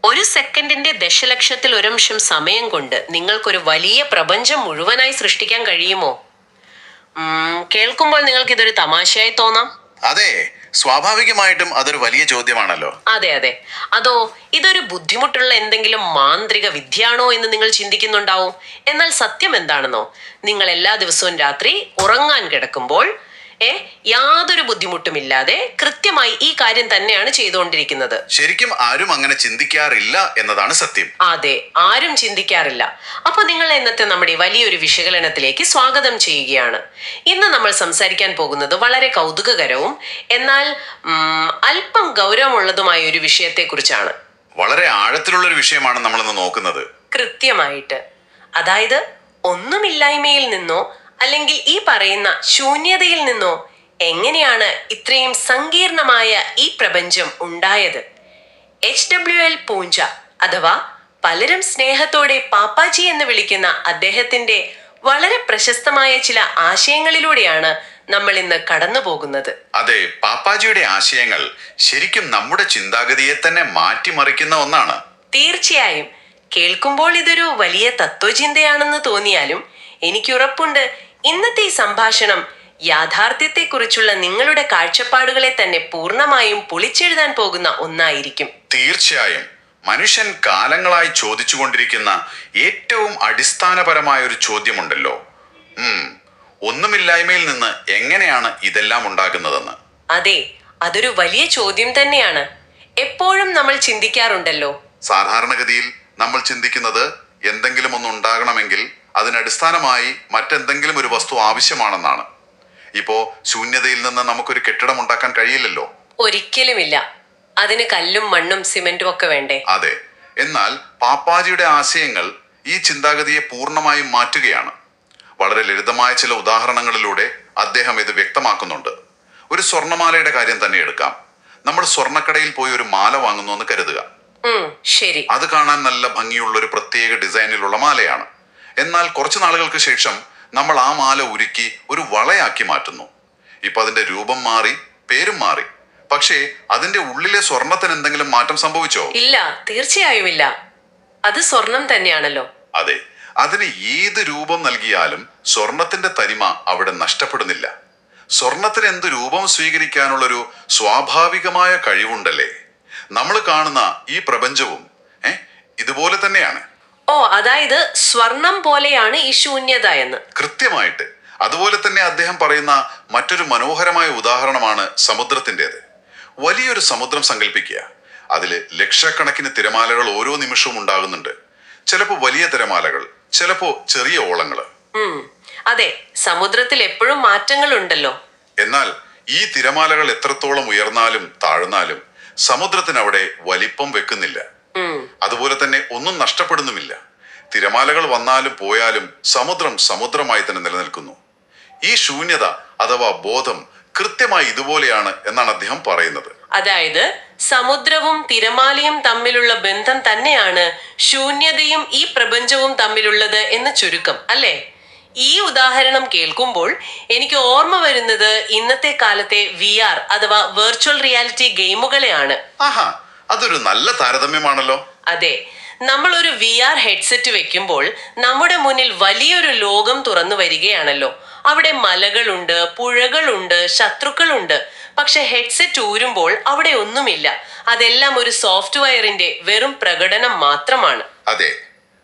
ഒരു സെക്കൻഡിന്റെ ദശലക്ഷത്തിൽ ഒരംശം സമയം കൊണ്ട് നിങ്ങൾക്കൊരു വലിയ പ്രപഞ്ചം മുഴുവനായി സൃഷ്ടിക്കാൻ കഴിയുമോ? കേൾക്കുമ്പോൾ നിങ്ങൾക്ക് ഇതൊരു തമാശയായി തോന്നാം. അതെ, സ്വാഭാവികമായിട്ടും അതൊരു വലിയ ചോദ്യമാണല്ലോ. അതെ അതെ. അതോ ഇതൊരു ബുദ്ധിമുട്ടുള്ള എന്തെങ്കിലും മാന്ത്രിക വിദ്യയാണോ എന്ന് നിങ്ങൾ ചിന്തിക്കുന്നുണ്ടാവും. എന്നാൽ സത്യം എന്താണെന്നോ, നിങ്ങൾ എല്ലാ ദിവസവും രാത്രി ഉറങ്ങാൻ കിടക്കുമ്പോൾ യാതൊരു ബുദ്ധിമുട്ടുമില്ലാതെ കൃത്യമായി ഈ കാര്യം തന്നെയാണ് ചെയ്തുകൊണ്ടിരിക്കുന്നത്. ശരിക്കും ആരും അങ്ങനെ ചിന്തിക്കാറില്ല എന്നതാണ് സത്യം. അതെ, ആരും ചിന്തിക്കാറില്ല. അപ്പൊ നിങ്ങൾ ഇന്നത്തെ നമ്മുടെ വലിയൊരു വിശകലനത്തിലേക്ക് സ്വാഗതം ചെയ്യുകയാണ്. ഇന്ന് നമ്മൾ സംസാരിക്കാൻ പോകുന്നത് വളരെ കൗതുകകരവും എന്നാൽ അല്പം ഗൗരവമുള്ളതുമായ ഒരു വിഷയത്തെ കുറിച്ചാണ്. വളരെ ആഴത്തിലുള്ള ഒരു വിഷയമാണ് നമ്മൾ ഇന്ന് നോക്കുന്നത്. കൃത്യമായിട്ട്. അതായത് ഒന്നുമില്ലായ്മയിൽ നിന്നോ അല്ലെങ്കിൽ ഈ പറയുന്ന ശൂന്യതയിൽ നിന്നോ എങ്ങനെയാണ് ഇത്രയും സങ്കീർണമായ ഈ പ്രപഞ്ചം ഉണ്ടായത്? HWL പൂഞ്ച അഥവാ പലരും സ്നേഹത്തോടെ പാപ്പാജി എന്ന് വിളിക്കുന്ന അദ്ദേഹത്തിന്റെ വളരെ പ്രശസ്തമായ ചില ആശയങ്ങളിലൂടെയാണ് നമ്മൾ ഇന്ന് കടന്നു പോകുന്നത്. അതെ, പാപ്പാജിയുടെ ആശയങ്ങൾ ശരിക്കും നമ്മുടെ ചിന്താഗതിയെ തന്നെ മാറ്റിമറിക്കുന്ന ഒന്നാണ്. തീർച്ചയായും. കേൾക്കുമ്പോൾ ഇതൊരു വലിയ തത്വചിന്തയാണെന്ന് തോന്നിയാലും എനിക്കുറപ്പുണ്ട് ഇന്നത്തെ ഈ സംഭാഷണം യാഥാർത്ഥ്യത്തെക്കുറിച്ചുള്ള നിങ്ങളുടെ കാഴ്ചപ്പാടുകളെ തന്നെ പൂർണ്ണമായും പൊളിച്ചെഴുതാൻ പോകുന്ന ഒന്നായിരിക്കും. തീർച്ചയായും. മനുഷ്യൻ കാലങ്ങളായി ചോദിച്ചുകൊണ്ടിരിക്കുന്ന ഏറ്റവും അടിസ്ഥാനപരമായ ഒരു ചോദ്യമുണ്ടല്ലോ, ഒന്നുമില്ലായ്മയിൽ നിന്ന് എങ്ങനെയാണ് ഇതെല്ലാം ഉണ്ടാകുന്നതെന്ന്. അതെ, അതൊരു വലിയ ചോദ്യം തന്നെയാണ്. എപ്പോഴും നമ്മൾ ചിന്തിക്കാറുണ്ടല്ലോ. സാധാരണഗതിയിൽ നമ്മൾ ചിന്തിക്കുന്നത് എന്തെങ്കിലും ഒന്ന് ഉണ്ടാകണമെങ്കിൽ അതിനടിസ്ഥാനമായി മറ്റെന്തെങ്കിലും ഒരു വസ്തു ആവശ്യമാണെന്നാണ്. ഇപ്പോ ശൂന്യതയിൽ നിന്ന് നമുക്കൊരു കെട്ടിടം ഉണ്ടാക്കാൻ കഴിയില്ലല്ലോ. ഒരിക്കലുമില്ല. അതിന് കല്ലും മണ്ണും സിമെന്റും ഒക്കെ വേണ്ടേ? അതെ. എന്നാൽ പാപ്പാജിയുടെ ആശയങ്ങൾ ഈ ചിന്താഗതിയെ പൂർണ്ണമായും മാറ്റുകയാണ്. വളരെ ലളിതമായ ചില ഉദാഹരണങ്ങളിലൂടെ അദ്ദേഹം ഇത് വ്യക്തമാക്കുന്നുണ്ട്. ഒരു സ്വർണ്ണമാലയുടെ കാര്യം തന്നെ എടുക്കാം. നമ്മൾ സ്വർണ്ണക്കടയിൽ പോയി ഒരു മാല വാങ്ങുന്നു എന്ന് കരുതുക. ശരി. അത് കാണാൻ നല്ല ഭംഗിയുള്ള ഒരു പ്രത്യേക ഡിസൈനിലുള്ള മാലയാണ്. എന്നാൽ കുറച്ചു നാളുകൾക്ക് ശേഷം നമ്മൾ ആ മാല ഉരുക്കി ഒരു വളയാക്കി മാറ്റുന്നു. ഇപ്പൊ അതിന്റെ രൂപം മാറി, പേരും മാറി. പക്ഷേ അതിന്റെ ഉള്ളിലെ സ്വർണത്തിന് എന്തെങ്കിലും മാറ്റം സംഭവിച്ചോ? ഇല്ല, തീർച്ചയായും ഇല്ല. അത് സ്വർണം തന്നെയാണല്ലോ. അതെ, അതിന് ഏത് രൂപം നൽകിയാലും സ്വർണത്തിന്റെ തനിമ അവിടെ നഷ്ടപ്പെടുന്നില്ല. സ്വർണത്തിന് എന്ത് രൂപം സ്വീകരിക്കാനുള്ളൊരു സ്വാഭാവികമായ കഴിവുണ്ടല്ലേ. നമ്മൾ കാണുന്ന ഈ പ്രപഞ്ചവും ഇതുപോലെ തന്നെയാണ്. അതായത് സ്വർണം പോലെയാണ് ഈ ശൂന്യത എന്ന്. കൃത്യമായിട്ട്. അതുപോലെ തന്നെ അദ്ദേഹം പറയുന്ന മറ്റൊരു മനോഹരമായ ഉദാഹരണമാണ് സമുദ്രത്തിൻ്റെത്. വലിയൊരു സമുദ്രം സങ്കല്പിക്കുക. അതില് ലക്ഷക്കണക്കിന് തിരമാലകൾ ഓരോ നിമിഷവും ഉണ്ടാകുന്നുണ്ട്. ചിലപ്പോ വലിയ തിരമാലകൾ, ചിലപ്പോ ചെറിയ ഓളങ്ങള്. അതെ, സമുദ്രത്തിൽ എപ്പോഴും മാറ്റങ്ങൾ ഉണ്ടല്ലോ. എന്നാൽ ഈ തിരമാലകൾ എത്രത്തോളം ഉയർന്നാലും താഴ്ന്നാലും സമുദ്രത്തിന് അവിടെ വലിപ്പം വെക്കുന്നില്ല. അതുപോലെ തന്നെ ഒന്നും നഷ്ടപ്പെടുന്നുമില്ല. തിരമാലകൾ വന്നാലും പോയാലും സമുദ്രം സമുദ്രമായി തന്നെ നിലനിൽക്കുന്നു. ഈ ശൂന്യത അഥവാ ബോധം കൃത്യമായി ഇതുപോലെയാണ് എന്നാണ് അദ്ദേഹം പറയുന്നത്. അതായത് സമുദ്രവും തിരമാലയും തമ്മിലുള്ള ബന്ധം തന്നെയാണ് ശൂന്യതയും ഈ പ്രപഞ്ചവും തമ്മിലുള്ളത് എന്ന് ചുരുക്കം, അല്ലേ? ഈ ഉദാഹരണം കേൾക്കുമ്പോൾ എനിക്ക് ഓർമ്മ വരുന്നത് ഇന്നത്തെ കാലത്തെ VR അഥവാ വെർച്വൽ റിയാലിറ്റി ഗെയിമുകളെയാണ്. അതൊരു നല്ല താരതമ്യമാണല്ലോ. അതെ, നമ്മൾ ഒരു VR ഹെഡ്സെറ്റ് വെക്കുമ്പോൾ നമ്മുടെ മുന്നിൽ വലിയൊരു ലോകം തുറന്നു വരികയാണല്ലോ. അവിടെ മലകളുണ്ട്, പുഴകളുണ്ട്, ശത്രുക്കളുണ്ട്. പക്ഷെ ഹെഡ്സെറ്റ് ഊരുമ്പോൾ അവിടെ ഒന്നുമില്ല. അതെല്ലാം ഒരു സോഫ്റ്റ്വെയറിന്റെ വെറും പ്രകടനം മാത്രമാണ്. അതെ,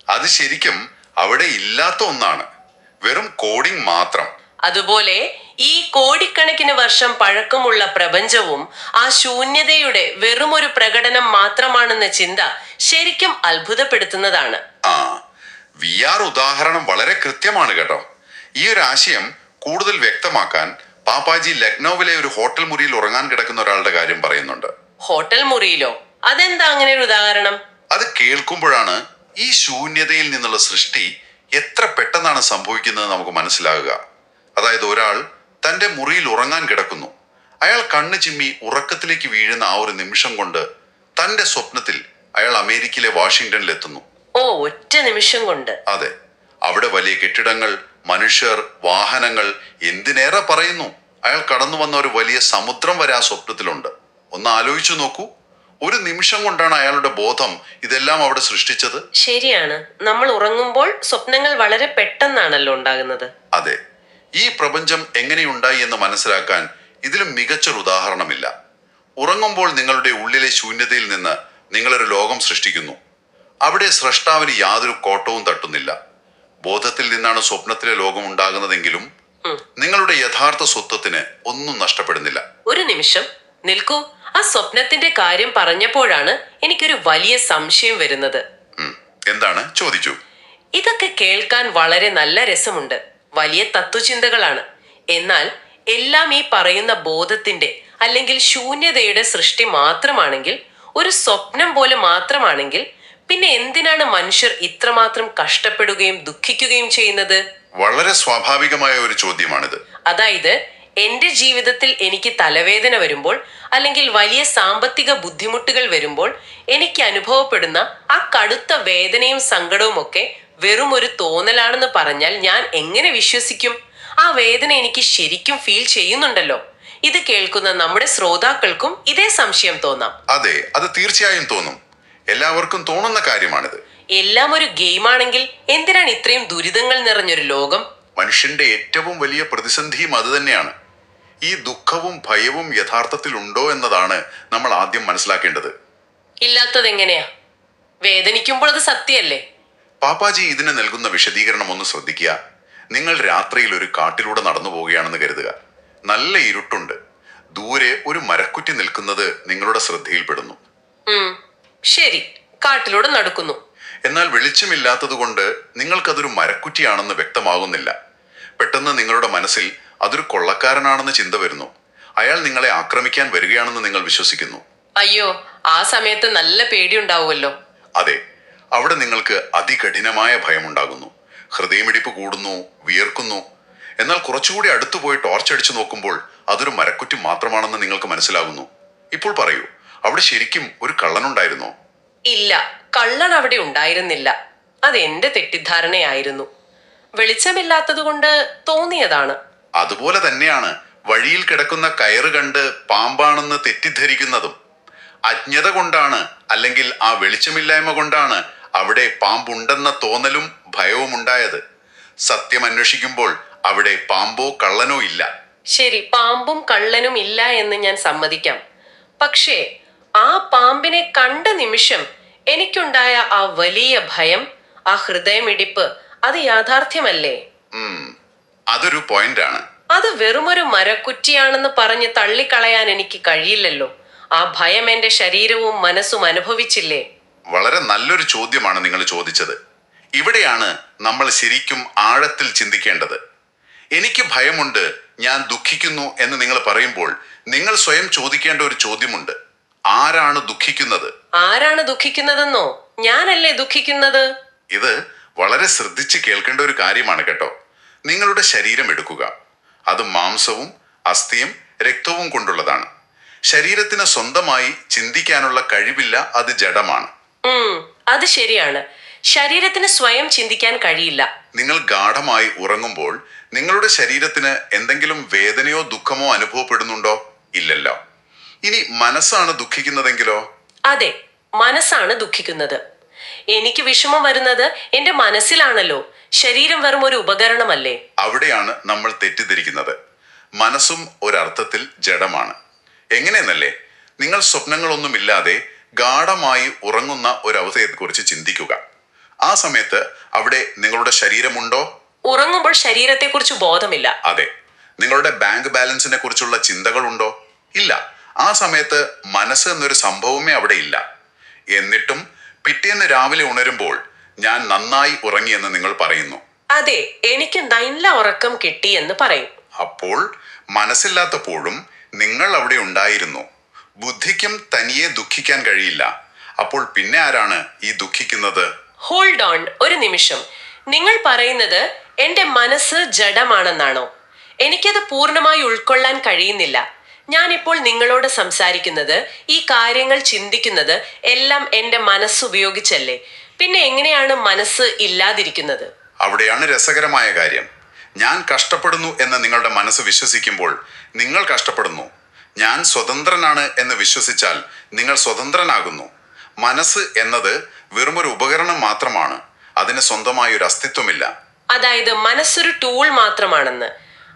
അത് ശരിക്കും അവിടെ ഇല്ലാത്ത ഒന്നാണ്, വെറും കോഡിംഗ് മാത്രം. അതുപോലെ ഈ കോടിക്കണക്കിന് വർഷം പഴക്കമുള്ള പ്രപഞ്ചവും ആ ശൂന്യതയുടെ വെറുമൊരു പ്രകടനം മാത്രമാണെന്ന ചിന്ത ശരിക്കും അത്ഭുതപ്പെടുത്തുന്നതാണ്. VR ഉദാഹരണം വളരെ കൃത്യമാണ് കേട്ടോ. ഈ ഒരു ആശയം കൂടുതൽ വ്യക്തമാക്കാൻ പാപ്പാജി ലക്നൌവിലെ ഒരു ഹോട്ടൽ മുറിയിൽ ഉറങ്ങാൻ കിടക്കുന്ന ഒരാളുടെ കാര്യം പറയുന്നുണ്ട്. ഹോട്ടൽ മുറിയിലോ? അതെന്താ അങ്ങനെ ഒരു ഉദാഹരണം? അത് കേൾക്കുമ്പോഴാണ് ഈ ശൂന്യതയിൽ നിന്നുള്ള സൃഷ്ടി എത്ര പെട്ടെന്നാണ് സംഭവിക്കുന്നത് നമുക്ക് മനസ്സിലാകുക. അതായത് ഒരാൾ തന്റെ മുറിയിൽ ഉറങ്ങാൻ കിടക്കുന്നു. അയാൾ കണ്ണു ചിമ്മി ഉറക്കത്തിലേക്ക് വീഴുന്ന ആ ഒരു നിമിഷം കൊണ്ട് തന്റെ സ്വപ്നത്തിൽ അയാൾ അമേരിക്കയിലെ വാഷിംഗ്ടണിൽ എത്തുന്നു. ഒറ്റ നിമിഷം കൊണ്ട്. അതെ, അവിടെ വലിയ കെട്ടിടങ്ങൾ, മനുഷ്യർ, വാഹനങ്ങൾ, എന്തിനേറെ പറയുന്നു, അയാൾ കടന്നു വന്ന ഒരു വലിയ സമുദ്രം വരെ ആ സ്വപ്നത്തിലുണ്ട്. ഒന്ന് ആലോചിച്ചു നോക്കൂ. ഒരു നിമിഷം കൊണ്ടാണ് അയാളുടെ ബോധം ഇതെല്ലാം അവിടെ സൃഷ്ടിച്ചത്. ശരിയാണ്, നമ്മൾ ഉറങ്ങുമ്പോൾ സ്വപ്നങ്ങൾ വളരെ പെട്ടെന്നാണല്ലോ ഉണ്ടാകുന്നത്. അതെ, ഈ പ്രപഞ്ചം എങ്ങനെയുണ്ടായി എന്ന് മനസ്സിലാക്കാൻ ഇതിലും മികച്ചൊരു ഉദാഹരണമില്ല. ഉറങ്ങുമ്പോൾ നിങ്ങളുടെ ഉള്ളിലെ ശൂന്യതയിൽ നിന്ന് നിങ്ങളൊരു ലോകം സൃഷ്ടിക്കുന്നു. അവിടെ സ്രഷ്ടാവിന് യാതൊരു കോട്ടവും തട്ടുന്നില്ല. ബോധത്തിൽ നിന്നാണ് സ്വപ്നത്തിലെ ലോകം ഉണ്ടാകുന്നതെങ്കിലും നിങ്ങളുടെ യഥാർത്ഥ സ്വത്വത്തിന് ഒന്നും നഷ്ടപ്പെടുന്നില്ല. ഒരു നിമിഷം നിൽക്കൂ. ആ സ്വപ്നത്തിന്റെ കാര്യം പറഞ്ഞപ്പോഴാണ് എനിക്കൊരു വലിയ സംശയം വരുന്നത്. എന്താണ്? ചോദിച്ചു. ഇതൊക്കെ കേൾക്കാൻ വളരെ നല്ല രസമുണ്ട്, വലിയ തത്വചിന്തകളാണ്. എന്നാൽ എല്ലാം ഈ പറയുന്ന ബോധത്തിന്റെ അല്ലെങ്കിൽ ശൂന്യതയുടെ സൃഷ്ടി മാത്രമാണെങ്കിൽ, ഒരു സ്വപ്നം പോലെ മാത്രമാണെങ്കിൽ, പിന്നെ എന്തിനാണ് മനുഷ്യർ ഇത്രമാത്രം കഷ്ടപ്പെടുകയും ദുഃഖിക്കുകയും ചെയ്യുന്നത്? വളരെ സ്വാഭാവികമായ ഒരു ചോദ്യമാണിത്. അതായത്, എന്റെ ജീവിതത്തിൽ എനിക്ക് തലവേദന വരുമ്പോൾ അല്ലെങ്കിൽ വലിയ സാമ്പത്തിക ബുദ്ധിമുട്ടുകൾ വരുമ്പോൾ എനിക്ക് അനുഭവപ്പെടുന്ന ആ കടുത്ത വേദനയും സങ്കടവും ഒക്കെ വെറും ഒരു തോന്നലാണെന്ന് പറഞ്ഞാൽ ഞാൻ എങ്ങനെ വിശ്വസിക്കും? ആ വേദന എനിക്ക് ശരിക്കും ഫീൽ ചെയ്യുന്നുണ്ടല്ലോ. ഇത് കേൾക്കുന്ന നമ്മുടെ ശ്രോതാക്കൾക്കും ഇതേ സംശയം തോന്നാം. അതെ, അത് തീർച്ചയായും തോന്നും. എല്ലാവർക്കും തോന്നുന്ന കാര്യമാണിത്. എല്ലാം ഒരു ഗെയിമാണെങ്കിൽ എന്തിനാണ് ഇത്രയും ദുരിതങ്ങൾ നിറഞ്ഞൊരു ലോകം? മനുഷ്യന്റെ ഏറ്റവും വലിയ പ്രതിസന്ധിയും അത് തന്നെയാണ്. ഈ ദുഃഖവും ഭയവും യഥാർത്ഥത്തിൽ ഉണ്ടോ എന്നതാണ് നമ്മൾ ആദ്യം മനസ്സിലാക്കേണ്ടത്. ഇല്ലാത്തത് എങ്ങനെയാ? വേദനിക്കുമ്പോൾ അത് സത്യമല്ലേ? പാപ്പാജി ഇതിന് നൽകുന്ന വിശദീകരണം ഒന്ന് ശ്രദ്ധിക്കുക. നിങ്ങൾ രാത്രിയിൽ ഒരു കാട്ടിലൂടെ നടന്നു പോവുകയാണെന്ന് കരുതുക. നല്ല ഇരുട്ടുണ്ട്. ദൂരെ ഒരു മരക്കുറ്റി നിൽക്കുന്നത് നിങ്ങളുടെ ശ്രദ്ധയിൽപ്പെടുന്നു. ശരി, കാട്ടിലൂടെ നടക്കുന്നു. എന്നാൽ വെളിച്ചമില്ലാത്തത് കൊണ്ട് നിങ്ങൾക്കതൊരു മരക്കുറ്റിയാണെന്ന് വ്യക്തമാകുന്നില്ല. പെട്ടെന്ന് നിങ്ങളുടെ മനസ്സിൽ അതൊരു കൊള്ളക്കാരനാണെന്ന് ചിന്ത വരുന്നു. അയാൾ നിങ്ങളെ ആക്രമിക്കാൻ വരികയാണെന്ന് നിങ്ങൾ വിശ്വസിക്കുന്നു. അയ്യോ, ആ സമയത്ത് നല്ല പേടിയുണ്ടാവുമല്ലോ. അതെ, അവിടെ നിങ്ങൾക്ക് അതികഠിനമായ ഭയമുണ്ടാകുന്നു. ഹൃദയമിടിപ്പ് കൂടുന്നു, വിയർക്കുന്നു. എന്നാൽ കുറച്ചുകൂടി അടുത്തു പോയി ടോർച്ച് അടിച്ചു നോക്കുമ്പോൾ അതൊരു മരക്കുറ്റി മാത്രമാണെന്ന് നിങ്ങൾക്ക് മനസ്സിലാകുന്നു. ഇപ്പോൾ പറയൂ, അവിടെ ശരിക്കും ഒരു കള്ളനുണ്ടായിരുന്നോ? ഇല്ല, കള്ളൻ അവിടെ ഉണ്ടായിരുന്നില്ല. അത് എന്റെ തെറ്റിദ്ധാരണയായിരുന്നു. വെളിച്ചമില്ലാത്തത് കൊണ്ട് തോന്നിയതാണ്. അതുപോലെ തന്നെയാണ് വഴിയിൽ കിടക്കുന്ന കയറ് കണ്ട് പാമ്പാണെന്ന് തെറ്റിദ്ധരിക്കുന്നതും. അജ്ഞത കൊണ്ടാണ്, അല്ലെങ്കിൽ ആ വെളിച്ചമില്ലായ്മ കൊണ്ടാണ് അവിടെ പാമ്പുണ്ടെന്ന തോന്നലും ഭയവും ഉണ്ടായത്. സത്യം അന്വേഷിക്കുമ്പോൾ അവിടെ പാമ്പോ കള്ളനോ ഇല്ല. ശരി, പാമ്പും കള്ളനും ഇല്ല എന്ന് ഞാൻ സമ്മതിക്കാം. പക്ഷേ ആ പാമ്പിനെ കണ്ട നിമിഷം എനിക്കുണ്ടായ ആ വലിയ ഭയം, ആ ഹൃദയമിടിപ്പ്, അത് യാഥാർത്ഥ്യമല്ലേ? അതൊരു പോയിന്റാണ്. അത് വെറുമൊരു മരക്കുറ്റിയാണെന്ന് പറഞ്ഞ് തള്ളിക്കളയാൻ എനിക്ക് കഴിയില്ലല്ലോ. ആ ഭയം എന്റെ ശരീരവും മനസ്സും അനുഭവിച്ചില്ലേ? വളരെ നല്ലൊരു ചോദ്യമാണ് നിങ്ങൾ ചോദിച്ചത്. ഇവിടെയാണ് നമ്മൾ ശരിക്കും ആഴത്തിൽ ചിന്തിക്കേണ്ടത്. എനിക്ക് ഭയമുണ്ട്, ഞാൻ ദുഃഖിക്കുന്നു എന്ന് നിങ്ങൾ പറയുമ്പോൾ നിങ്ങൾ സ്വയം ചോദിക്കേണ്ട ഒരു ചോദ്യമുണ്ട്. ആരാണ് ദുഃഖിക്കുന്നത്? ആരാണ് ദുഃഖിക്കുന്നതെന്നോ? ഞാനല്ലേ ദുഃഖിക്കുന്നത്? ഇത് വളരെ ശ്രദ്ധിച്ച് കേൾക്കേണ്ട ഒരു കാര്യമാണ് കേട്ടോ. നിങ്ങളുടെ ശരീരം എടുക്കുക. അത് മാംസവും അസ്ഥിയും രക്തവും കൊണ്ടുള്ളതാണ്. ശരീരത്തിന് സ്വന്തമായി ചിന്തിക്കാനുള്ള കഴിവില്ല, അത് ജഡമാണ്. അത് ശരിയാണ്, ശരീരത്തിന് സ്വയം ചിന്തിക്കാൻ കഴിയില്ല. നിങ്ങൾ ഗാഢമായി ഉറങ്ങുമ്പോൾ നിങ്ങളുടെ ശരീരത്തിന് എന്തെങ്കിലും വേദനയോ ദുഃഖമോ അനുഭവപ്പെടുന്നുണ്ടോ? ഇല്ലല്ലോ. ഇനി മനസ്സാണ് ദുഃഖിക്കുന്നതെങ്കിലോ? അതെ, മനസ്സാണ് ദുഃഖിക്കുന്നത്. എനിക്ക് വിഷമം വരുന്നത് എന്റെ മനസ്സിലാണല്ലോ. ശരീരം വെറും ഒരു ഉപകരണമല്ലേ? അവിടെയാണ് നമ്മൾ തെറ്റിദ്ധരിക്കുന്നത്. മനസ്സും ഒരർത്ഥത്തിൽ ജഡമാണ്. എങ്ങനെയെന്നല്ലേ? നിങ്ങൾ സ്വപ്നങ്ങളൊന്നുമില്ലാതെ ഗാഢമായി ഉറങ്ങുന്ന ഒരവസ്ഥയെക്കുറിച്ച് ചിന്തിക്കുക. ആ സമയത്ത് അവിടെ നിങ്ങളുടെ ശരീരമുണ്ടോ? ഉറങ്ങുമ്പോൾ ശരീരത്തെക്കുറിച്ച് ബോധമില്ല. അതെ. നിങ്ങളുടെ ബാങ്ക് ബാലൻസിനെ കുറിച്ചുള്ള ചിന്തകളുണ്ടോ? ഇല്ല. ആ സമയത്ത് മനസ്സ് എന്നൊരു സംഭവമേ അവിടെ ഇല്ല. എന്നിട്ടും പിറ്റേന്ന് രാവിലെ ഉണരുമ്പോൾ ഞാൻ നന്നായി ഉറങ്ങിയെന്ന് നിങ്ങൾ പറയുന്നു. അതെ, എനിക്ക് നല്ല ഉറക്കം കിട്ടി എന്ന് പറയും. അപ്പോൾ മനസ്സില്ലാത്തപ്പോഴും നിങ്ങൾ അവിടെ ഉണ്ടായിരുന്നു. ബുദ്ധിക്കും തനിയെ ദുഃഖിക്കാൻ കഴിയില്ല. അപ്പോൾ പിന്നെ ആരാണ് ഈ ദുഃഖിക്കുന്നത്? ഹോൾഡ് ഓൺ, ഒരു നിമിഷം. നിങ്ങൾ പറയുന്നത് എന്റെ മനസ്സ് ജഡമാണെന്നാണോ? എനിക്കത് പൂർണ്ണമായി ഉൾക്കൊള്ളാൻ കഴിയുന്നില്ല. ഞാനിപ്പോൾ നിങ്ങളോട് സംസാരിക്കുന്നത്, ഈ കാര്യങ്ങൾ ചിന്തിക്കുന്നത് എല്ലാം എന്റെ മനസ്സുപയോഗിച്ചല്ലേ? പിന്നെ എങ്ങനെയാണ് മനസ്സ് ഇല്ലാതിരിക്കുന്നത്? അവിടെയാണ് രസകരമായ കാര്യം. ഞാൻ കഷ്ടപ്പെടുന്നു എന്ന് നിങ്ങളുടെ മനസ്സ് വിശ്വസിക്കുമ്പോൾ നിങ്ങൾ കഷ്ടപ്പെടുന്നു. ഞാൻ സ്വതന്ത്രനാണ് എന്ന് വിശ്വസിച്ചാൽ നിങ്ങൾ സ്വതന്ത്രനാകുന്നു. മനസ്സ് എന്നത് വെറുമൊരു ഉപകരണം മാത്രമാണ്. അതിന് സ്വന്തമായ ഒരു അസ്തിത്വമില്ല. അതായത് മനസ്സൊരു ടൂൾ മാത്രമാണെന്ന്.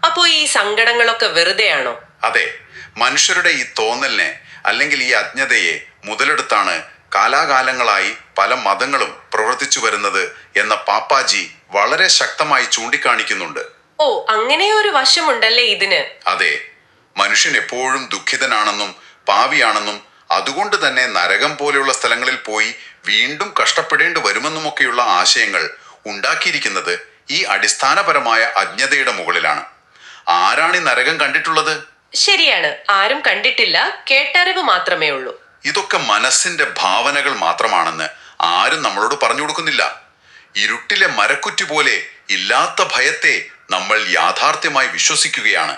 അപ്പോ ഈ സങ്കടങ്ങളൊക്കെ വെറുതെയാണോ? അതെ, മനുഷ്യരുടെ ഈ തോന്നലിനെ അല്ലെങ്കിൽ ഈ അജ്ഞതയെ മുതലെടുത്താണ് കാലാകാലങ്ങളായി പല മതങ്ങളും പ്രവർത്തിച്ചു വരുന്നത് എന്ന പാപ്പാജി വളരെ ശക്തമായി ചൂണ്ടിക്കാണിക്കുന്നുണ്ട്. ഓ, അങ്ങനെ ഒരു വശമുണ്ടല്ലേ ഇതിന്. അതെ, മനുഷ്യൻ എപ്പോഴും ദുഃഖിതനാണെന്നും പാവിയാണെന്നും അതുകൊണ്ട് തന്നെ നരകം പോലെയുള്ള സ്ഥലങ്ങളിൽ പോയി വീണ്ടും കഷ്ടപ്പെടേണ്ടി വരുമെന്നുമൊക്കെയുള്ള ആശയങ്ങൾ ഉണ്ടാക്കിയിരിക്കുന്നത് ഈ അടിസ്ഥാനപരമായ അജ്ഞതയുടെ മുകളിലാണ്. ആരാണ് ഈ നരകം കണ്ടിട്ടുള്ളത്? ശരിയാണ്, ആരും കണ്ടിട്ടില്ല, കേട്ടറിവ് മാത്രമേ ഉള്ളൂ. ഇതൊക്കെ മനസ്സിന്റെ ഭാവനകൾ മാത്രമാണെന്ന് ആരും നമ്മളോട് പറഞ്ഞു കൊടുക്കുന്നില്ല. ഇരുട്ടിലെ മരക്കുറ്റി പോലെ ഇല്ലാത്ത ഭയത്തെ നമ്മൾ യാഥാർത്ഥ്യമായി വിശ്വസിക്കുകയാണ്.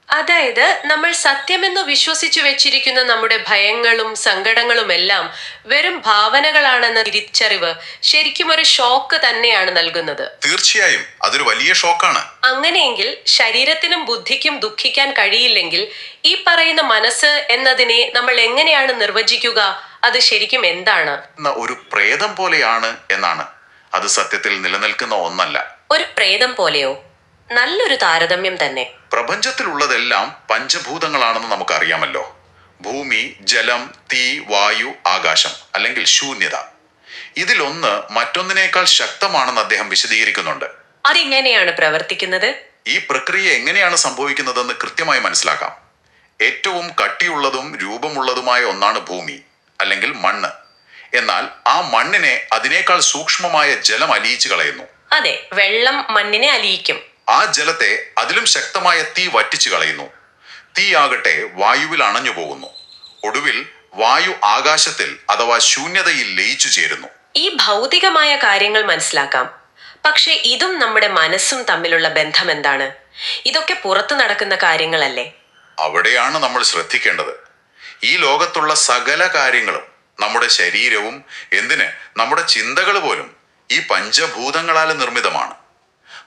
അതായത് നമ്മൾ സത്യമെന്ന് വിശ്വസിച്ചു വെച്ചിരിക്കുന്ന നമ്മുടെ ഭയങ്ങളും സങ്കടങ്ങളും എല്ലാം വെറും ഭാവനകളാണെന്ന തിരിച്ചറിവ് ശരിക്കും ഒരു ഷോക്ക് തന്നെയാണ് നൽകുന്നത്. തീർച്ചയായും അതൊരു വലിയ ഷോക്കാണ്. അങ്ങനെയെങ്കിൽ ശരീരത്തിനും ബുദ്ധിക്കും ദുഃഖിക്കാൻ കഴിയില്ലെങ്കിൽ ഈ പറയുന്ന മനസ്സ് എന്നതിനെ നമ്മൾ എങ്ങനെയാണ് നിർവചിക്കുക? അത് ശരിക്കും എന്താണ്? ഒരു പ്രേതം പോലെയാണ് എന്നാണ്. അത് സത്യത്തിൽ നിലനിൽക്കുന്ന ഒന്നല്ല. ഒരു പ്രേതം പോലെയോ? നല്ലൊരു താരതമ്യം തന്നെ. പ്രപഞ്ചത്തിലുള്ളതെല്ലാം പഞ്ചഭൂതങ്ങളാണെന്ന് നമുക്കറിയാമല്ലോ. ഭൂമി, ജലം, തീ, വായു, ആകാശം അല്ലെങ്കിൽ ശൂന്യത. ഇതിലൊന്ന് മറ്റൊന്നിനേക്കാൾ ശക്തമാണെന്ന് അദ്ദേഹം വിശദീകരിക്കുന്നുണ്ട്. അതെങ്ങനെയാണ് പ്രവർത്തിക്കുന്നത്? ഈ പ്രക്രിയ എങ്ങനെയാണ് സംഭവിക്കുന്നതെന്ന് കൃത്യമായി മനസ്സിലാക്കാം. ഏറ്റവും കട്ടിയുള്ളതും രൂപമുള്ളതുമായ ഒന്നാണ് ഭൂമി അല്ലെങ്കിൽ മണ്ണ്. എന്നാൽ ആ മണ്ണിനെ അതിനേക്കാൾ സൂക്ഷ്മമായ ജലം അലിയിച്ചു കളയുന്നു. അതെ, വെള്ളം മണ്ണിനെ അലിയിക്കും. ആ ജലത്തെ അതിലും ശക്തമായ തീ വറ്റിച്ചു കളയുന്നു. തീ ആകട്ടെ വായുവിൽ അണഞ്ഞു പോകുന്നു. ഒടുവിൽ വായു ആകാശത്തിൽ അഥവാ ശൂന്യതയിൽ ലയിച്ചു ചേരുന്നു. ഈ ഭൗതികമായ കാര്യങ്ങൾ മനസ്സിലാക്കാം. പക്ഷെ ഇതും നമ്മുടെ മനസ്സും തമ്മിലുള്ള ബന്ധം എന്താണ്? ഇതൊക്കെ പുറത്തു നടക്കുന്ന കാര്യങ്ങളല്ലേ? അവിടെയാണ് നമ്മൾ ശ്രദ്ധിക്കേണ്ടത്. ഈ ലോകത്തുള്ള സകല കാര്യങ്ങളും, നമ്മുടെ ശരീരവും എന്തിന് നമ്മുടെ ചിന്തകൾ പോലും ഈ പഞ്ചഭൂതങ്ങളാൽ നിർമ്മിതമാണ്.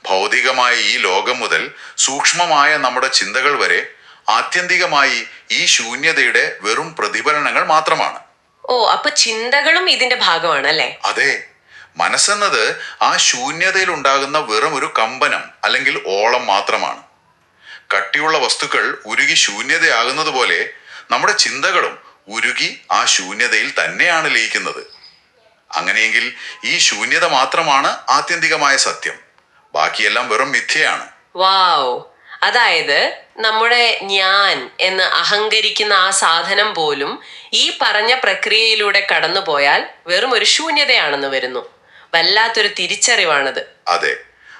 ഭൗതികമായ ഈ ലോകം മുതൽ സൂക്ഷ്മമായ നമ്മുടെ ചിന്തകൾ വരെ ആത്യന്തികമായി ഈ ശൂന്യതയുടെ വെറും പ്രതിഫലനങ്ങൾ മാത്രമാണ്. ഓ, അപ്പൊ ചിന്തകളും ഇതിന്റെ ഭാഗമാണല്ലേ? അതെ, മനസ്സെന്നത് ആ ശൂന്യതയിൽ ഉണ്ടാകുന്ന വെറും ഒരു കമ്പനം അല്ലെങ്കിൽ ഓളം മാത്രമാണ്. കട്ടിയുള്ള വസ്തുക്കൾ ഉരുകി ശൂന്യതയാകുന്നത് പോലെ നമ്മുടെ ചിന്തകളും ഉരുകി ആ ശൂന്യതയിൽ തന്നെയാണ് ലയിക്കുന്നത്. അങ്ങനെയെങ്കിൽ ഈ ശൂന്യത മാത്രമാണ് ആത്യന്തികമായ സത്യം. ബാക്കിയെല്ലാം വെറും മിഥ്യയാണ്. വാവ്! അതായത് നമ്മുടെ ഞാൻ എന്ന് അഹങ്കരിക്കുന്ന ആ സാധനം പോലും ഈ പറഞ്ഞ പ്രക്രിയയിലൂടെ കടന്നുപോയാൽ വെറും ഒരു ശൂന്യതയാണെന്ന് വരുന്നു. വല്ലാത്തൊരു തിരിച്ചറിവാണത്. അതെ,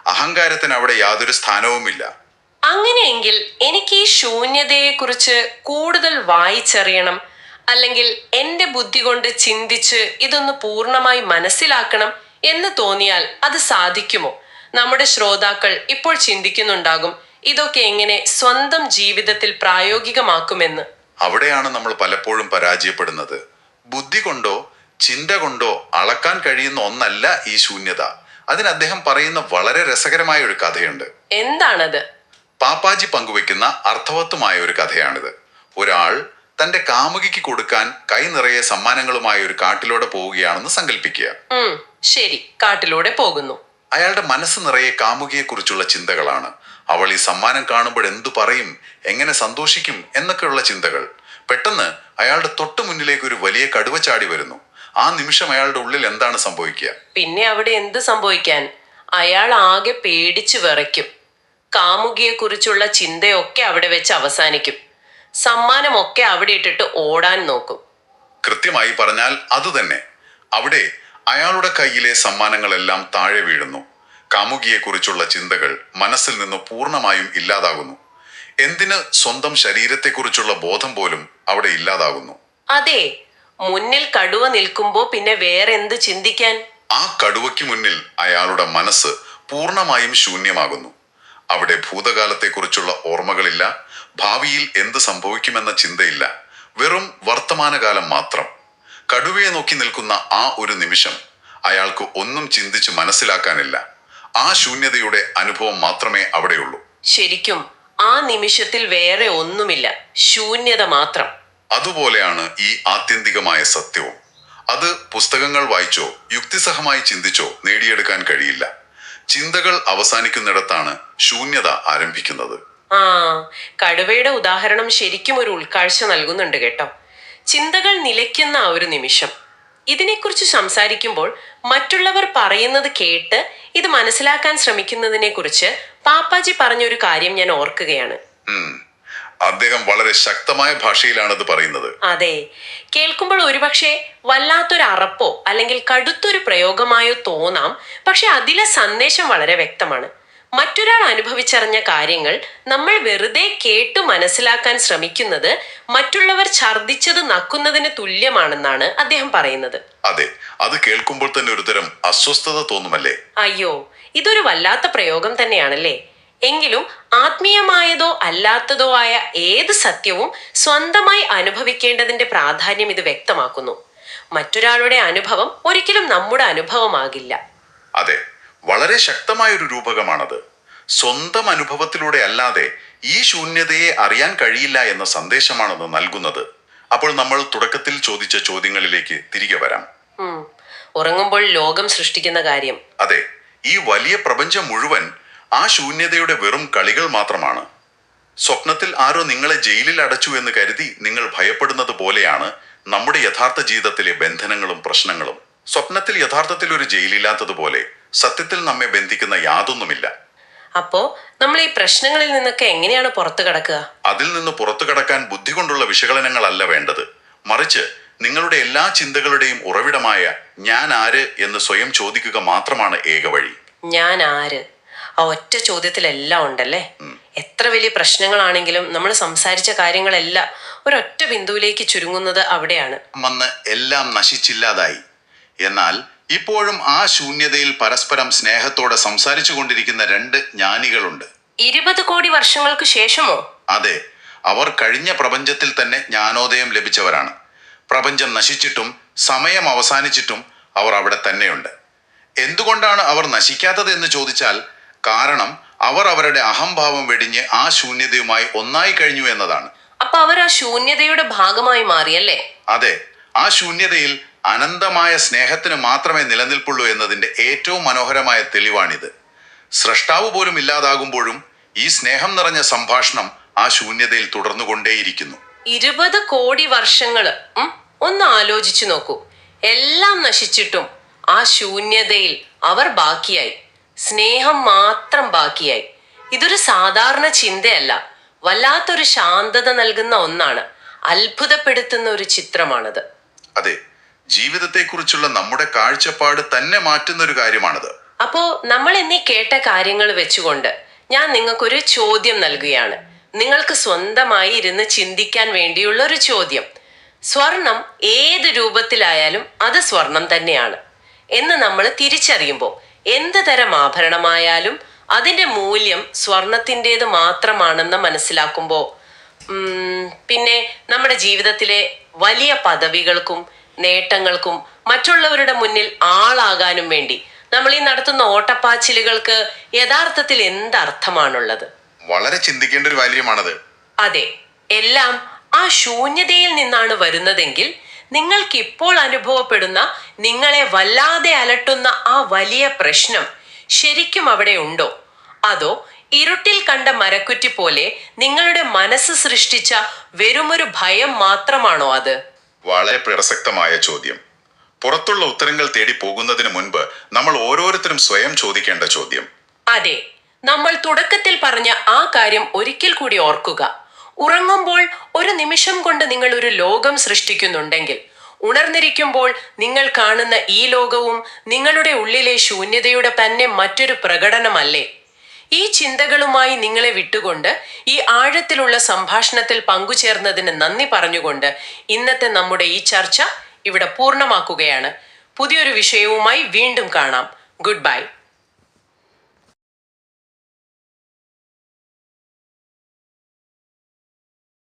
അഹങ്കാരത്തിന് അവിടെ യാതൊരു സ്ഥാനവുമില്ല. അങ്ങനെയെങ്കിൽ എനിക്ക് ഈ ശൂന്യതയെക്കുറിച്ച് കൂടുതൽ വായിച്ചറിയണം, അല്ലെങ്കിൽ എൻ്റെ ബുദ്ധി കൊണ്ട് ചിന്തിച്ച് ഇതൊന്ന് പൂർണ്ണമായി മനസ്സിലാക്കണം എന്ന് തോന്നിയാൽ അത് സാധിക്കുമോ? നമ്മുടെ ശ്രോതാക്കൾ ഇപ്പോൾ ചിന്തിക്കുന്നുണ്ടാകും, ഇതൊക്കെ എങ്ങനെ സ്വന്തം ജീവിതത്തിൽ പ്രായോഗികമാക്കുമെന്ന്. അവിടെയാണ് നമ്മൾ പലപ്പോഴും പരാജയപ്പെടുന്നത്. ബുദ്ധി കൊണ്ടോ ചിന്ത കൊണ്ടോ അളക്കാൻ കഴിയുന്ന ഒന്നല്ല ഈ ശൂന്യത. അതിന് അദ്ദേഹം പറയുന്ന വളരെ രസകരമായ ഒരു കഥയുണ്ട്. എന്താണത്? പാപ്പാജി പങ്കുവെക്കുന്ന അർത്ഥവത്തുമായ ഒരു കഥയാണിത്. ഒരാൾ തന്റെ കാമുകിക്ക് കൊടുക്കാൻ കൈ നിറയെ സമ്മാനങ്ങളുമായ ഒരു കാട്ടിലൂടെ പോവുകയാണെന്ന് സങ്കല്പിക്കുക. ശരി, കാട്ടിലൂടെ പോകുന്നു. അയാളുടെ മനസ്സ് നിറയെ കാമുകിയെ കുറിച്ചുള്ള ചിന്തകളാണ്. അവൾ ഈ സമ്മാനം കാണുമ്പോൾ എന്തു പറയും, എങ്ങനെ സന്തോഷിക്കും എന്നൊക്കെയുള്ള ചിന്തകൾ. പെട്ടെന്ന് അയാളുടെ തൊട്ടു മുന്നിലേക്ക് ഒരു വലിയ കടുവ ചാടി വരുന്നു. ആ നിമിഷം അയാളുടെ ഉള്ളിൽ എന്താണ് സംഭവിക്കുക? പിന്നെ അവിടെ എന്ത് സംഭവിക്കാൻ? അയാൾ ആകെ പേടിച്ചു വിറയ്ക്കും. കാമുകിയെ കുറിച്ചുള്ള ചിന്തയൊക്കെ അവിടെ വെച്ച് അവസാനിക്കും. സമ്മാനമൊക്കെ അവിടെ ഇട്ടിട്ട് ഓടാൻ നോക്കും. കൃത്യമായി പറഞ്ഞാൽ അതുതന്നെ. അവിടെ അയാളുടെ കയ്യിലെ സമ്മാനങ്ങളെല്ലാം താഴെ വീഴുന്നു. കാമുകിയെ കുറിച്ചുള്ള ചിന്തകൾ മനസ്സിൽ നിന്ന് പൂർണ്ണമായും ഇല്ലാതാകുന്നു. എന്തിന് സ്വന്തം ശരീരത്തെക്കുറിച്ചുള്ള ബോധം പോലും അവിടെ ഇല്ലാതാകുന്നു. അതെ, മുന്നിൽ കടുവ നിൽക്കുമ്പോ പിന്നെ വേറെ എന്ത് ചിന്തിക്കാൻ? ആ കടുവയ്ക്ക് മുന്നിൽ അയാളുടെ മനസ്സ് പൂർണ്ണമായും ശൂന്യമാകുന്നു. അവിടെ ഭൂതകാലത്തെക്കുറിച്ചുള്ള ഓർമ്മകളില്ല, ഭാവിയിൽ എന്ത് സംഭവിക്കുമെന്ന ചിന്തയില്ല, വെറും വർത്തമാനകാലം മാത്രം. കടുവയെ നോക്കി നിൽക്കുന്ന ആ ഒരു നിമിഷം അയാൾക്ക് ഒന്നും ചിന്തിച്ച് മനസ്സിലാക്കാനില്ല. ആ ശൂന്യതയുടെ അനുഭവം മാത്രമേ അവിടെയുള്ളൂ. ശരിക്കും ആ നിമിഷത്തിൽ വേറെ ഒന്നുമില്ല, ശൂന്യത മാത്രം. അതുപോലെയാണ് ഈ ആത്യന്തികമായ സത്യവും. അത് പുസ്തകങ്ങൾ വായിച്ചോ യുക്തിസഹമായി ചിന്തിച്ചോ നേടിയെടുക്കാൻ കഴിയില്ല. ചിന്തകൾ അവസാനിക്കുന്നിടത്താണ് ശൂന്യത ആരംഭിക്കുന്നത്. ആ, കടുവയുടെ ഉദാഹരണം ശരിക്കും ഒരു ഉൾക്കാഴ്ച നൽകുന്നുണ്ട് കേട്ടോ. ചിന്തകൾ നിലയ്ക്കുന്ന ആ ഒരു നിമിഷം. ഇതിനെക്കുറിച്ച് സംസാരിക്കുമ്പോൾ മറ്റുള്ളവർ പറയുന്നത് കേട്ട് ഇത് മനസ്സിലാക്കാൻ ശ്രമിക്കുന്നതിനെ കുറിച്ച് പാപ്പാജി പറഞ്ഞൊരു കാര്യം ഞാൻ ഓർക്കുകയാണ്. അദ്ദേഹം വളരെ ശക്തമായ ഭാഷയിലാണത് പറയുന്നത്. അതെ, കേൾക്കുമ്പോൾ ഒരുപക്ഷെ വല്ലാത്തൊരു അറപ്പോ അല്ലെങ്കിൽ കടുത്തൊരു പ്രയോഗമായോ തോന്നാം. പക്ഷെ അതിലെ സന്ദേശം വളരെ വ്യക്തമാണ്. മറ്റൊരാൾ അനുഭവിച്ചറിഞ്ഞ കാര്യങ്ങൾ നമ്മൾ വെറുതെ കേട്ടു മനസ്സിലാക്കാൻ ശ്രമിക്കുന്നത് മറ്റുള്ളവർ ഛർദിച്ചത് നക്കുന്നതിന് തുല്യമാണെന്നാണ് അദ്ദേഹം പറയുന്നത്. അതെ, അത് കേൾക്കുമ്പോൾ തന്നെ ഒരുതരം അസ്വസ്ഥത തോന്നുമല്ലേ? അയ്യോ, ഇതൊരു വല്ലാത്ത പ്രയോഗം തന്നെയാണല്ലേ. എങ്കിലും ആത്മീയമായതോ അല്ലാത്തതോ ആയ ഏത് സത്യവും സ്വന്തമായി അനുഭവിക്കേണ്ടതിന്റെ പ്രാധാന്യം ഇത് വ്യക്തമാക്കുന്നു. മറ്റൊരാളുടെ അനുഭവം ഒരിക്കലും നമ്മുടെ അനുഭവമാകില്ല. അതെ, വളരെ ശക്തമായൊരു രൂപകമാണത്. സ്വന്തം അനുഭവത്തിലൂടെ അല്ലാതെ ഈ ശൂന്യതയെ അറിയാൻ കഴിയില്ല എന്ന സന്ദേശമാണത് നൽകുന്നത്. അപ്പോൾ നമ്മൾ തുടക്കത്തിൽ ചോദിച്ച ചോദ്യങ്ങളിലേക്ക് തിരികെ വരാം. ഉറങ്ങുമ്പോൾ ലോകം സൃഷ്ടിക്കുന്ന കാര്യം. അതെ, ഈ വലിയ പ്രപഞ്ചം മുഴുവൻ ആ ശൂന്യതയുടെ വെറും കളികൾ മാത്രമാണ്. സ്വപ്നത്തിൽ ആരോ നിങ്ങളെ ജയിലിൽ അടച്ചു എന്ന് കരുതി നിങ്ങൾ ഭയപ്പെടുന്നത് പോലെയാണ് നമ്മുടെ യഥാർത്ഥ ജീവിതത്തിലെ ബന്ധനങ്ങളും പ്രശ്നങ്ങളും. സ്വപ്നത്തിൽ യഥാർത്ഥത്തിൽ ഒരു ജയിലില്ലാത്തതുപോലെ സത്യത്തിൽ നമ്മെ ബന്ധിക്കുന്ന യാതൊന്നുമില്ല. അപ്പോ നമ്മൾ ഈ പ്രശ്നങ്ങളിൽ നിന്നൊക്കെ എങ്ങനെയാണ് പുറത്തു കടക്കുക? അതിൽ നിന്ന് പുറത്തു കടക്കാൻ ബുദ്ധി കൊണ്ടുള്ള വിശകലനങ്ങളല്ല വേണ്ടത്. മറിച്ച് നിങ്ങളുടെ എല്ലാ ചിന്തകളുടെയും ഉറവിടമായ ഞാൻ ആര് എന്ന് സ്വയം ചോദിക്കുക മാത്രമാണ് ഏക വഴി. ഞാൻ ആര്? ആ ഒറ്റ ചോദ്യത്തിലെല്ലാം ഉണ്ടല്ലേ. എത്ര വലിയ പ്രശ്നങ്ങളാണെങ്കിലും നമ്മൾ സംസാരിച്ച കാര്യങ്ങളെല്ലാം ഒരൊറ്റ ബിന്ദുവിലേക്ക് ചുരുങ്ങുന്നത് അവിടെയാണ്. വന്ന് എല്ലാം നശിച്ചില്ലാതായി. എന്നാൽ ഇപ്പോഴും ആ ശൂന്യതയിൽ പരസ്പരം സ്നേഹത്തോടെ സംസാരിച്ചു കൊണ്ടിരിക്കുന്ന രണ്ട് ജ്ഞാനികളുണ്ട്. 20 കോടി വർഷങ്ങൾക്ക് ശേഷമോ? അതെ, അവർ കഴിഞ്ഞ പ്രപഞ്ചത്തിൽ തന്നെ ജ്ഞാനോദയം ലഭിച്ചവരാണ്. പ്രപഞ്ചം നശിച്ചിട്ടും സമയം അവസാനിച്ചിട്ടും അവർ അവിടെ തന്നെയുണ്ട്. എന്തുകൊണ്ടാണ് അവർ നശിക്കാത്തത് എന്ന് ചോദിച്ചാൽ കാരണം അവർ അവരുടെ അഹംഭാവം വെടിഞ്ഞ് ആ ശൂന്യതയുമായി ഒന്നായി കഴിഞ്ഞു എന്നതാണ്. അപ്പൊ അവർ ആ ശൂന്യതയുടെ ഭാഗമായി മാറിയല്ലേ? അതെ, ആ ശൂന്യതയിൽ അനന്തമായ സ്നേഹത്തിന് മാത്രമേ നിലനിൽപ്പുള്ളൂ എന്നതിന്റെ ഏറ്റവും മനോഹരമായ തെളിവാണിത്. സ്രഷ്ടാവ് പോലും ഇല്ലാതാകുമ്പോഴും ഈ സ്നേഹം നിറഞ്ഞ സംഭാഷണം ആ ശൂന്യതയിൽ തുടർന്നുകൊണ്ടേയിരിക്കുന്നു. 20 കോടി വർഷങ്ങള്. ഒന്ന് ആലോചിച്ചു നോക്കൂ. എല്ലാം നശിച്ചിട്ടും ആ ശൂന്യതയിൽ അവർ ബാക്കിയായി. സ്നേഹം മാത്രം ബാക്കിയായി. ഇതൊരു സാധാരണ ചിന്തയല്ല, വല്ലാത്തൊരു ശാന്തത നൽകുന്ന ഒന്നാണ്. അത്ഭുതപ്പെടുത്തുന്ന ഒരു ചിത്രമാണത്. അതെ, ജീവിതത്തെക്കുറിച്ചുള്ള നമ്മുടെ കാഴ്ചപ്പാട് തന്നെ മാറ്റുന്ന ഒരു കാര്യമാണത്. അപ്പോ നമ്മൾ എന്നീ കേട്ട കാര്യങ്ങൾ വെച്ചുകൊണ്ട് ഞാൻ നിങ്ങൾക്കൊരു ചോദ്യം നൽകുകയാണ്. നിങ്ങൾക്ക് സ്വന്തമായി ഇരുന്ന് ചിന്തിക്കാൻ വേണ്ടിയുള്ള ഒരു ചോദ്യം. സ്വർണം ഏത് രൂപത്തിലായാലും അത് സ്വർണം തന്നെയാണ് എന്ന് നമ്മൾ തിരിച്ചറിയുമ്പോൾ, എന്ത് തരം ആഭരണമായാലും അതിന്റെ മൂല്യം സ്വർണത്തിൻ്റെത് മാത്രമാണെന്ന് മനസ്സിലാക്കുമ്പോൾ, പിന്നെ നമ്മുടെ ജീവിതത്തിലെ വലിയ പദവികൾക്കും നേട്ടങ്ങൾക്കും മറ്റുള്ളവരുടെ മുന്നിൽ ആളാകാനും വേണ്ടി നമ്മൾ ഈ നടത്തുന്ന ഓട്ടപ്പാച്ചിലുകൾക്ക് യഥാർത്ഥത്തിൽ എന്തർത്ഥമാണുള്ളത്? വളരെ ചിന്തിക്കേണ്ട ഒരു കാര്യമാണത്. അതെ, എല്ലാം ആ ശൂന്യതയിൽ നിന്നാണ് വരുന്നതെങ്കിൽ നിങ്ങൾക്കിപ്പോൾ അനുഭവപ്പെടുന്ന, നിങ്ങളെ വല്ലാതെ അലട്ടുന്ന ആ വലിയ പ്രശ്നം ശരിക്കും അവിടെ ഉണ്ടോ? അതോ ഇരുട്ടിൽ കണ്ട മരക്കുറ്റി പോലെ നിങ്ങളുടെ മനസ്സ് സൃഷ്ടിച്ച വെറുമൊരു ഭയം മാത്രമാണോ അത്? വളരെ പ്രസക്തമായ ചോദ്യം. പുറത്തുള്ള ഉത്തരങ്ങൾ തേടി പോകുന്നതിന് മുൻപ് നമ്മൾ ഓരോരുത്തരും സ്വയം ചോദിക്കേണ്ട ചോദ്യം. അതെ, നമ്മൾ തുടക്കത്തിൽ പറഞ്ഞ ആ കാര്യം ഒരിക്കൽ കൂടി ഓർക്കുക. ഉറങ്ങുമ്പോൾ ഒരു നിമിഷം കൊണ്ട് നിങ്ങൾ ഒരു ലോകം സൃഷ്ടിക്കുന്നുണ്ടെങ്കിൽ, ഉണർന്നിരിക്കുമ്പോൾ നിങ്ങൾ കാണുന്ന ഈ ലോകവും നിങ്ങളുടെ ഉള്ളിലെ ശൂന്യതയുടെ തന്നെ മറ്റൊരു പ്രകടനമല്ലേ? ഈ ചിന്തകളുമായി നിങ്ങളെ വിട്ടുകൊണ്ട് ഈ ആഴത്തിലുള്ള സംഭാഷണത്തിൽ പങ്കുചേർന്നതിന് നന്ദി പറഞ്ഞുകൊണ്ട് ഇന്നത്തെ നമ്മുടെ ഈ ചർച്ച ഇവിടെ പൂർണ്ണമാക്കുകയാണ്. പുതിയൊരു വിഷയവുമായി വീണ്ടും കാണാം. Good bye.